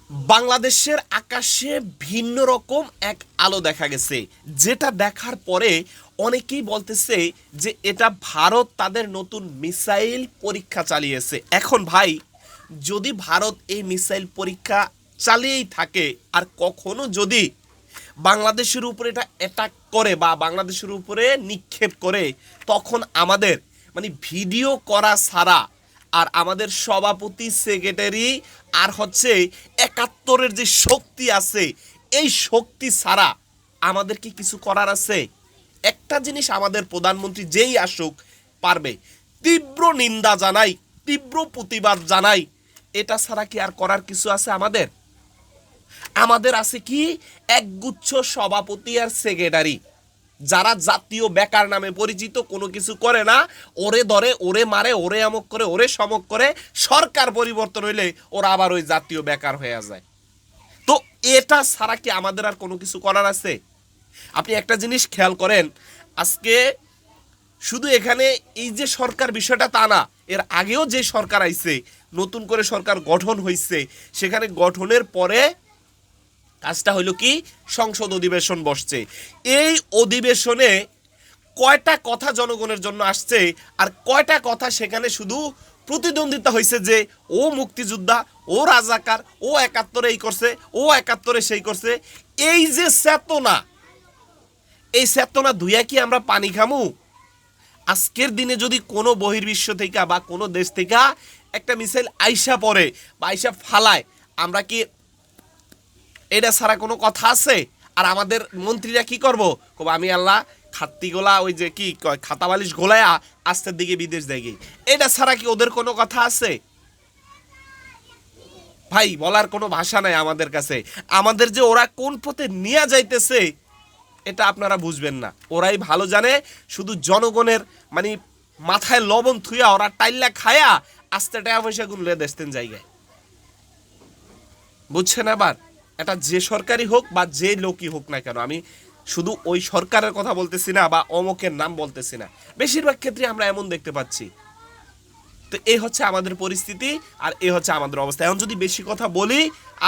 বাংলাদেশের আকাশে ভিন্ন রকম এক আলো দেখা গেছে, যেটা দেখার পরে অনেকেই বলতেছে যে এটা ভারত তাদের নতুন মিসাইল পরীক্ষা চালিয়েছে। এখন ভাই, যদি ভারত এই মিসাইল পরীক্ষা চালিয়েই থাকে আর কখনো যদি বাংলাদেশের উপরে এটা অ্যাটাক করে বা বাংলাদেশের উপরে নিক্ষেপ করে, তখন আমাদের মানে ভিডিও করা ছাড়া আর আমাদের সভাপতি সেক্রেটারি আর হচ্ছে একাত্তরের যে শক্তি আছে, এই শক্তি ছাড়া আমাদের কি কিছু করার আছে? একটা জিনিস আমাদের প্রধানমন্ত্রী যেই আসুক পারবে। তীব্র নিন্দা জানাই, তীব্র প্রতিবাদ জানাই, এটা ছাড়া কি আর করার কিছু আছে আমাদের? আমাদের আছে কি একগুচ্ছ সভাপতি আর সেক্রেটারি, যারা জাতীয় বেকার নামে পরিচিত, কোনো কিছু করে না, ওরে ধরে ওরে মারে, ওরে আমক করে ওরে সমক করে, সরকার পরিবর্তন হইলে ওরা আবার ওই জাতীয় বেকার হয়ে যায়। তো এটা ছাড়া কি আমাদের আর কোনো কিছু করার আছে? আপনি একটা জিনিস খেয়াল করেন, আজকে শুধু এখানে এই যে সরকার বিষয়টা তা না, এর আগেও যে সরকার আইছে, নতুন করে সরকার গঠন হয়েছে, সেখানে গঠনের পরে কাজটা হইল কি, সংসদ অধিবেশন বসছে। এই অধিবেশনে কয়টা কথা জনগণের জন্য আসছে আর কয়টা কথা সেখানে শুধু প্রতিদ্বন্দ্বিতা হয়েছে যে ও মুক্তিযোদ্ধা, ও রাজাকার, ও একাত্তরে এই করছে, ও একাত্তরে সেই করছে। এই যে চেতনা, এই চেতনা ধুইয়া কি আমরা পানি খামু? আজকের দিনে যদি কোনো বহির্বিশ্ব থেকে বা কোনো দেশ থেকে একটা মিসাইল আইসা পড়ে বা আইসা ফালায়, আমরা কি এটা ছাড়া কোনো কথা আছে? আর আমাদের মন্ত্রীরা কি করবো? আমি আল্লাহ খাত্তি গোলা, ওই যে কি কয়, খাতা বালিশ গোলায়া আস্তের দিকে বিদেশ দেখি, এটা ছাড়া কি ওদের কোনো কথা আছে? ভাই, বলার কোনো ভাষা নাই আমাদের কাছে। আমাদের যে ওরা কোন পথে নিয়ে যাইতেছে এটা আপনারা বুঝবেন না, ওরাই ভালো জানে। শুধু জনগণের মানে মাথায় লবণ থুইয়া ওরা টাইল্লা খায়া আস্তে টাকা পয়সা গুনলে দেশতেন জায়গায়, বুঝছেন? আবার এটা যে সরকারি হোক বা যে লোকই হোক না কেন, আমি শুধু ওই সরকারের কথা বলতেছি না বা অমকের নাম বলতেছি না, বেশিরভাগ ক্ষেত্রে আমরা এমন দেখতে পাচ্ছি। তো এই হচ্ছে আমাদের পরিস্থিতি আর এই হচ্ছে আমাদের অবস্থা। এখন যদি বেশি কথা বলি,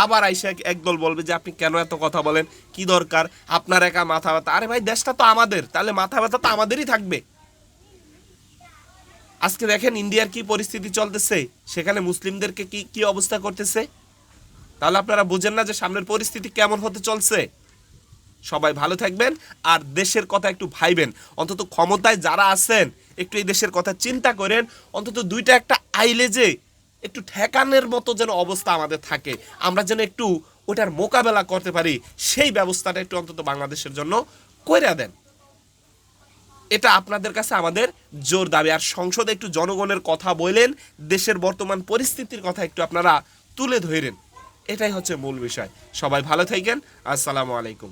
আবার আইসা একদল বলবে যে আপনি কেন এত কথা বলেন, কি দরকার আপনার একা মাথা ব্যথা? আরে ভাই, দেশটা তো আমাদের, তাহলে মাথা ব্যথা তো আমাদেরই থাকবে। আজকে দেখেন ইন্ডিয়ার কি পরিস্থিতি চলতেছে, সেখানে মুসলিমদেরকে কি কি অবস্থা করতেছে। তাহলে আপনারা বুঝেন না যে সামনের পরিস্থিতি কেমন হতে চলছে? সবাই ভালো থাকবেন আর দেশের কথা একটু ভাইবেন। অন্তত ক্ষমতায় যারা আছেন একটু এই দেশের কথা চিন্তা করেন, অন্তত দুইটা একটা আইলে যে একটু ঠেকানোর মতো যেন অবস্থা আমাদের থাকে, আমরা যেন একটু ওটার মোকাবেলা করতে পারি, সেই ব্যবস্থাটা একটু অন্তত বাংলাদেশের জন্য কইরা দেন। এটা আপনাদের কাছে আমাদের জোর দাবি। আর সংসদে একটু জনগণের কথা বলেন, দেশের বর্তমান পরিস্থিতির কথা একটু আপনারা তুলে ধরেন, এটাই হচ্ছে মূল বিষয়। সবাই ভালো থাকেন। আসসালামু আলাইকুম।